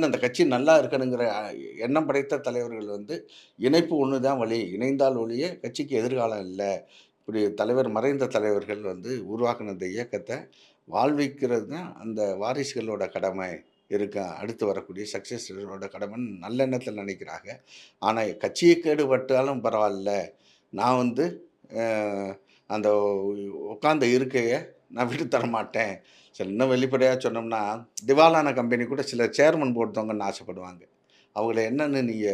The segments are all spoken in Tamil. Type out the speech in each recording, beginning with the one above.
அந்த கட்சி நல்லா இருக்கணுங்கிற எண்ணம் படைத்த தலைவர்கள் வந்து, இணைப்பு ஒண்ணு தான் வழி. இணைந்தால் ஒழிய கட்சிக்கு எதிர்காலம் இல்ல. இப்படி மறைந்த தலைவர்கள் வந்து உருவாக்குன இந்த இயக்கத்த வாழ்விக்கிறது தான் அந்த வாரிசுகளோட கடமை. அடுத்து வரக்கூடிய சக்சஸரோட கடமைன்னு நல்லெண்ணத்துல நெனைக்கிறாங்க. ஆனா கட்சியே கேடுபட்டாலும் பரவால்ல. நான் வந்து அ அந்த உட்கார்ந்த இருக்கைய நான் விட்டு தர மாட்டேன். இன்னும் வெளிப்படையா சொன்னோம்னா, திவாலான கம்பெனி கூட சில சேர்மன் போட்டவங்கன்னு ஆசைப்படுவாங்க. அவங்கள என்னன்னு நீங்க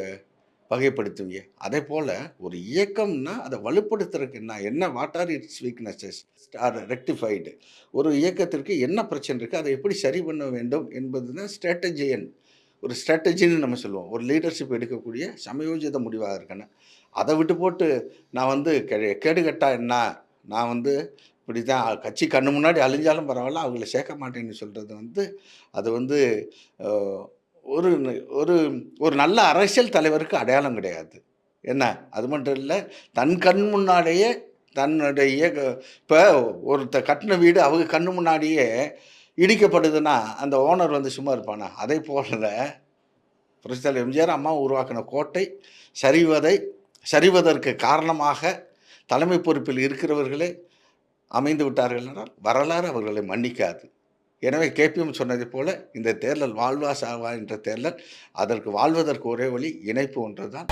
வகைப்படுத்துவீங்க? அதேபோல ஒரு இயக்கம்னா, அத வலுப்படுத்துறதுக்கு என்ன what are its weaknesses are rectified. ஒரு இயக்கத்திற்கு என்ன பிரச்சனை இருக்கு? அதை எப்படி சரி பண்ண வேண்டும் என்பது தான் ஒரு ஸ்ட்ராட்டஜின்னு நம்ம சொல்லுவோம். ஒரு லீடர்ஷிப் எடுக்கக்கூடிய சமயோஜித முடிவா இருக்கணும். அத விட்டு போட்டு நான் வந்து கேடு கெட்டா என்ன? நான் வந்து இப்படித்தான் கட்சி கண்ணு முன்னாடி அழிஞ்சாலும் பரவால்ல, அவங்கள சேர்க்க மாட்டேன்னு சொல்றது வந்து, அது வந்து அ ஒரு ஒரு ஒரு நல்ல அரசியல் தலைவருக்கு அடையாளம் கிடையாது. என்ன? அது மட்டும் இல்ல, தன் கண் முன்னாலேயே தன்னுடைய இப்ப கட்டுன வீடு அவங்க கண்ணு முன்னாடியே இடிக்கப்படுதுன்னா, அந்த ஓனர் வந்து சும்மா இருப்பானா? அதேபோல புரட்சித் தலைவர் எம்ஜிஆர், அம்மா உருவாக்கின கோட்டை சரிவதற்கு காரணமாக தலைமை பொறுப்பில் இருக்கிறவர்களே அமைந்து விட்டார்கள் என்றால், வரலாறு அவர்களை மன்னிக்காது. எனவே கேபிஎம் சொன்னதைப் போல, இந்த தேர்தல் வாழ்வா சாவா என்ற தேர்தல், அதற்கு வாழ்வதற்கு ஒரே வழி இணைப்பு ஒன்றுதான்.